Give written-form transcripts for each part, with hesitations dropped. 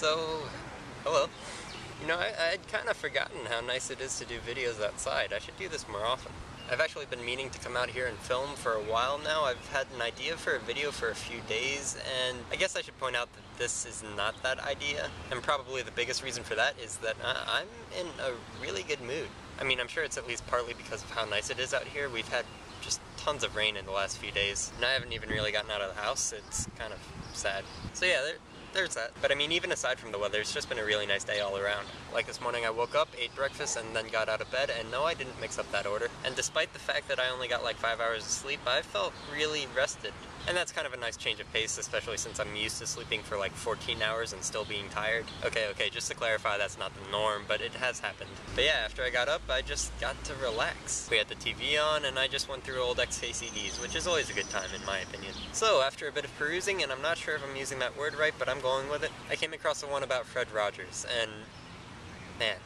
So, hello. You know, I'd kind of forgotten how nice it is to do videos outside. I should do this more often. I've actually been meaning to come out here and film for a while now. I've had an idea for a video for a few days, and I guess I should point out that this is not that idea. And probably the biggest reason for that is that I'm in a really good mood. I mean, I'm sure it's at least partly because of how nice it is out here. We've had just tons of rain in the last few days, and I haven't even really gotten out of the house. It's kind of sad. So yeah, there's that. But I mean, even aside from the weather, it's just been a really nice day all around. Like this morning I woke up, ate breakfast, and then got out of bed, and no, I didn't mix up that order. And despite the fact that I only got like 5 hours of sleep, I felt really rested. And that's kind of a nice change of pace, especially since I'm used to sleeping for like 14 hours and still being tired. Okay, just to clarify, that's not the norm, but it has happened. But yeah, after I got up, I just got to relax. We had the TV on, and I just went through old XKCDs, which is always a good time in my opinion. So, after a bit of perusing, and I'm not sure if I'm using that word right, but I'm going with it, I came across the one about Fred Rogers, and man.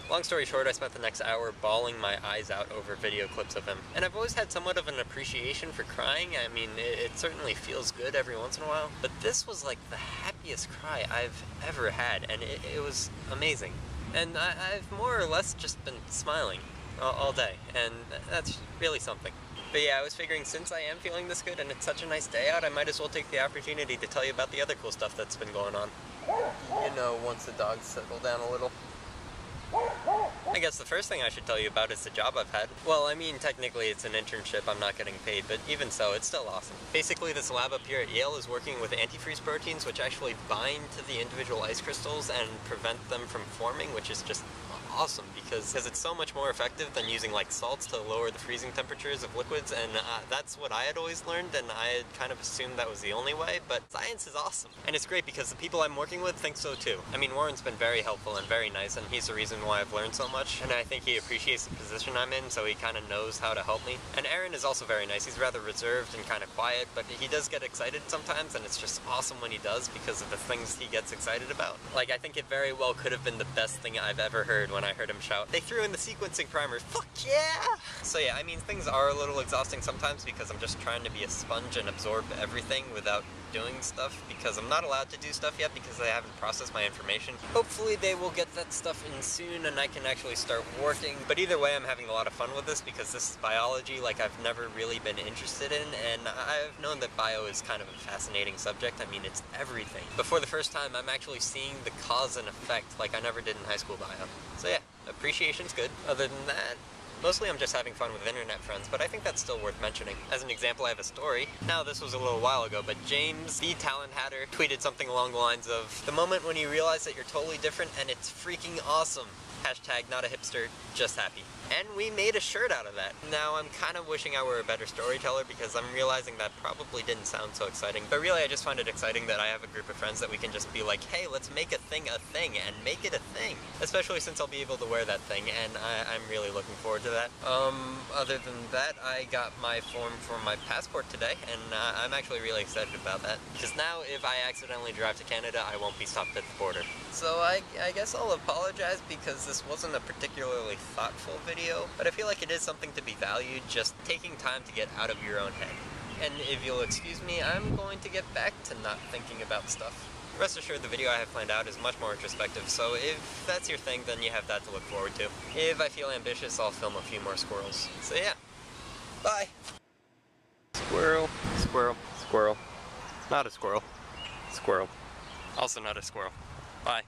Long story short, I spent the next hour bawling my eyes out over video clips of him. And I've always had somewhat of an appreciation for crying. I mean, it certainly feels good every once in a while. But this was like the happiest cry I've ever had, and it was amazing. And I've more or less just been smiling all day, and that's really something. But yeah, I was figuring since I am feeling this good and it's such a nice day out, I might as well take the opportunity to tell you about the other cool stuff that's been going on. You know, once the dogs settle down a little. I guess the first thing I should tell you about is the job I've had. Well, I mean, technically it's an internship, I'm not getting paid, but even so, it's still awesome. Basically, this lab up here at Yale is working with antifreeze proteins, which actually bind to the individual ice crystals and prevent them from forming, which is just awesome because it's so much more effective than using like salts to lower the freezing temperatures of liquids, and that's what I had always learned, and I had kind of assumed that was the only way, but science is awesome. And it's great because the people I'm working with think so too. I mean, Warren's been very helpful and very nice, and he's the reason why I've learned so much, and I think he appreciates the position I'm in, so he kind of knows how to help me. And Aaron is also very nice. He's rather reserved and kind of quiet, but he does get excited sometimes, and it's just awesome when he does because of the things he gets excited about. Like, I think it very well could have been the best thing I've ever heard when I heard him shout, "They threw in the sequencing primers, fuck yeah!" So yeah, I mean, things are a little exhausting sometimes because I'm just trying to be a sponge and absorb everything without doing stuff, because I'm not allowed to do stuff yet because they haven't processed my information. Hopefully they will get that stuff in soon and I can actually start working. But either way, I'm having a lot of fun with this because this is biology like I've never really been interested in, and I've known that bio is kind of a fascinating subject. I mean, it's everything. But for the first time, I'm actually seeing the cause and effect like I never did in high school bio. So yeah, appreciation's good. Other than that, mostly I'm just having fun with internet friends, but I think that's still worth mentioning. As an example, I have a story. Now, this was a little while ago, but James, the talent hatter, tweeted something along the lines of, "The moment when you realize that you're totally different and it's freaking awesome. Hashtag not a hipster, just happy." And we made a shirt out of that. Now, I'm kind of wishing I were a better storyteller because I'm realizing that probably didn't sound so exciting. But really, I just find it exciting that I have a group of friends that we can just be like, hey, let's make a thing and make it a thing. Especially since I'll be able to wear that thing, and I'm really looking forward to that. Other than that, I got my form for my passport today, and I'm actually really excited about that. Because now, if I accidentally drive to Canada, I won't be stopped at the border. So I guess I'll apologize because this wasn't a particularly thoughtful video, but I feel like it is something to be valued, just taking time to get out of your own head. And if you'll excuse me, I'm going to get back to not thinking about stuff. Rest assured, the video I have planned out is much more introspective, so if that's your thing, then you have that to look forward to. If I feel ambitious, I'll film a few more squirrels. So yeah, bye! Squirrel, squirrel, squirrel. Not a squirrel. Squirrel. Also not a squirrel. Bye.